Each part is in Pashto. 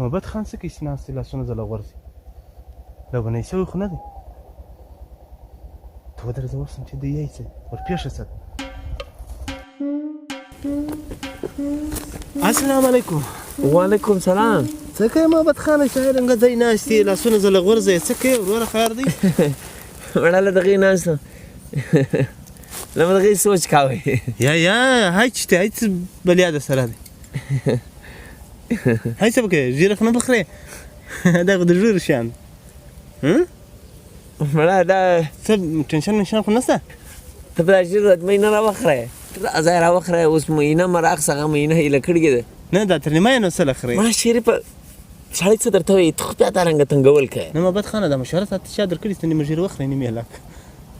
محمد خان څه کیسې ناست دی لاسونه ځله غورځي لوبنی شوی خو نه دی ته ودرېږه اوس هم چې دی یی څه ورپېښه څه السلام علیکم وعلیکم سلام څه کوې محمد خانه شاعرنګه ځای ناست یې لاسونه ځله غورځوې څه کوې وروره خیر دی وړه له دغې ناسته له دغې سوچ کوئ یا هی چې دی هی څه بلیا در سره دی هی څه به کوې ژیره خو نه بخورې دا خو د ژورو شیان وړه دا څه ټینشن خو نشته ته په دا ژر مینه راوخری راځه یې راوخری اوس مینه مراقص هغه مینه هیله کړې ده نه دا تر نیمایه نو څه له خورې وړه شریفه سړی څه درته وایي ته خو بیا دا رنګه تنګول کوې نه محمد خانه دا مشوره تا چا درکړې چې ته نیمه ژیره وخورې نیمې هلاک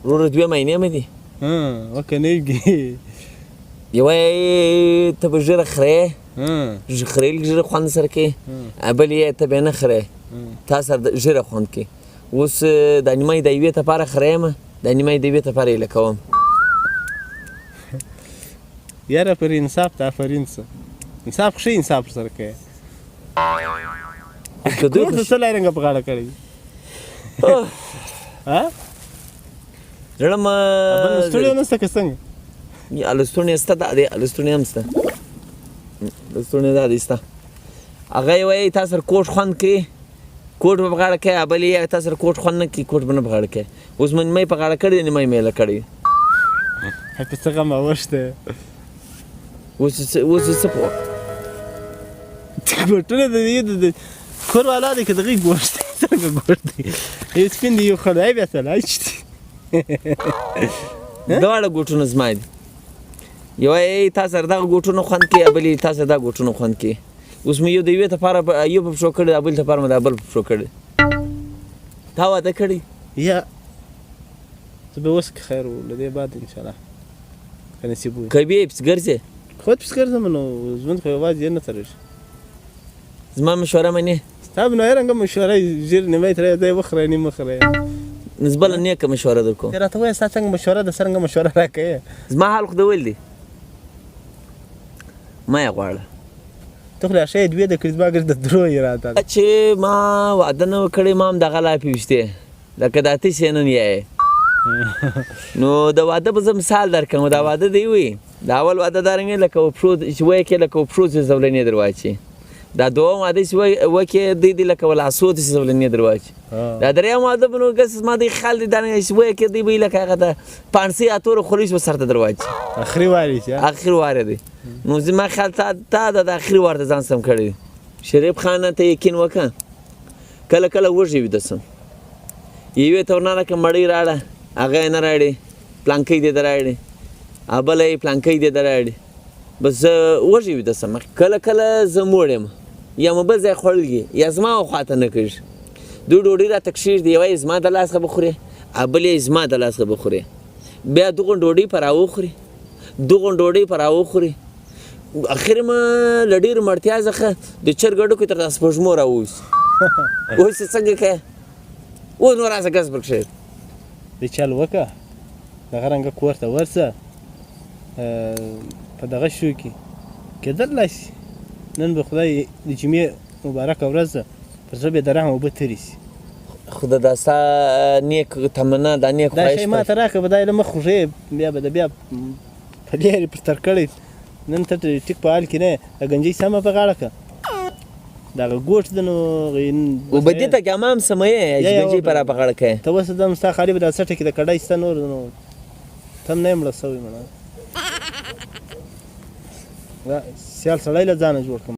وروره 2 مینې مې دي وکنیږي یوه ته به ژیره خورې خورې لږ ژیره خوند سره کوې بل یې ته بیا نه خورې تا سره ژیره خوند کوي اوس دا نیمه یې د یوې تپاره خورې یم دا نیمه یې د یوې تپاره هیله کوم یاره پر انصاف ته آفرین څه انصاف خو ښه انصاف ورسره کوې کور ته څه لارنګه په غاړه کړی زړه ما بل ستړی نسته که څنګه لستوڼی شته دا دی لستوڼی هم شته لستوڼی دا دی شته هغه یې وایي تا سره کوټ خوند کوي کوټ به په غاړه کوي بل یې تا سره کوټ خوند نه کوي کوټ به نه په غاړه کوي اوس مې نیمه یې په غاړه کړې ده نیمه یې میله کړې په څه غم اوښتی اوس یې څه په ګوټونه د کور والا دی که د هغې ګوښت دی څرنګه ګوښت دی یو سپین دی یو خړی بیا سلای چي دواړه ګوټونه زما دي یوه یې تا سره دغه ګوټونه خوند کوي بل یې تا سره دا ګوټونه خوند کوي اوس مې یو د یوې تپاره یو په پښو کړی دا بل تپاره مې دا بل په پښو کړی تا واده کړی یا ته به اوس که خیر و له دې بعد انشاءالله که نصیب وي که بیا یې پسې ګرځې خود پسې ګرځم نو ژوند خو یوازې یې نه ترېږي زما مشوره منې ستا به نو هرنګه مشوره ژر نیمه یې ترې دی وخوری نیم وخوری بله نیکه مشوره در کوم راته وایه ستا څنګه مشوره ده څرنګه مشوره راکوې زما حال خو د ویل دی ما یې غواړه ته خو لا ښه یې دوې د کړي زما ګر د درو یې راته چې ما واده نه و کړی ما هم دغه لافې ویشتې لکه دا ته چې نن یې نو د واده به زه مثال درکړم دا واده دی وي د اول واده دارنګې لکه پښو چې وایې کې لکه پښو چې زولنې در واچي دا دوم واده چې وکې دی دی لکه ولاسو چې زولنې در واچي دا درېیم واده به نو ګس زما دی خیال دی دارنګې چې وایې کې دی به لکه هغه د پانسۍ اتوره خوري به سر ته در واچي اخري واري چې اخر واره دی نو زما خیال تا د اخري وار ته ځان سم کړی شریف خان ته یقین وکړه کله کله وږی ویده سم یوې ته ورنه لکه مړۍ راړه هغه یې نه راړې پلانکۍ دې ته راړې بله یې پلانکۍ دې ته راړې بس زه وږی ویده سم کله کله زه موړ یم یا مو بل ځای خوړلږي یا زما خواته نه کېږي دوی ډوډۍ راته کښېږدي یوه یې زما د لاس څخه به خورې بل یې زما د لاس څخه به خورې بیا دغه ډوډۍ په راوخوري دغه ډوډۍ په راوخوري اخر ما له ډېرې مړتیا څخه د چرګ هډوکي تر دا سپوږمو راووځي اوس یې څنګه کوې اوس نو راسه ګس پر کښېږد د چل وکړه دغه رنګه کور ته ورسه په دغه شو کې کېدلی شي نن به خدای د جمعې مبارکه ورځ ده پر زړه به د رحم اوبه تېرې شي خو دا ستا نیک تمنا دا نیک دا شی ما ته راکړه به دا یې له مخ خوږې بیا به د بیا په لرې پر تر کړی نن ته ټیک په حال کې نه د ګنجۍ سمه په غاړه کړه دغه ګوټ ده نو اوبه دې ته ګمام سمه یې ګنجۍ په را په غاړه کوې ته اوس دم ستا خالي به دا څټه کې د کډۍ شته نور نو ته هم نه یې مړه سوی مړه سیال سړی له ځانه جوړ کړم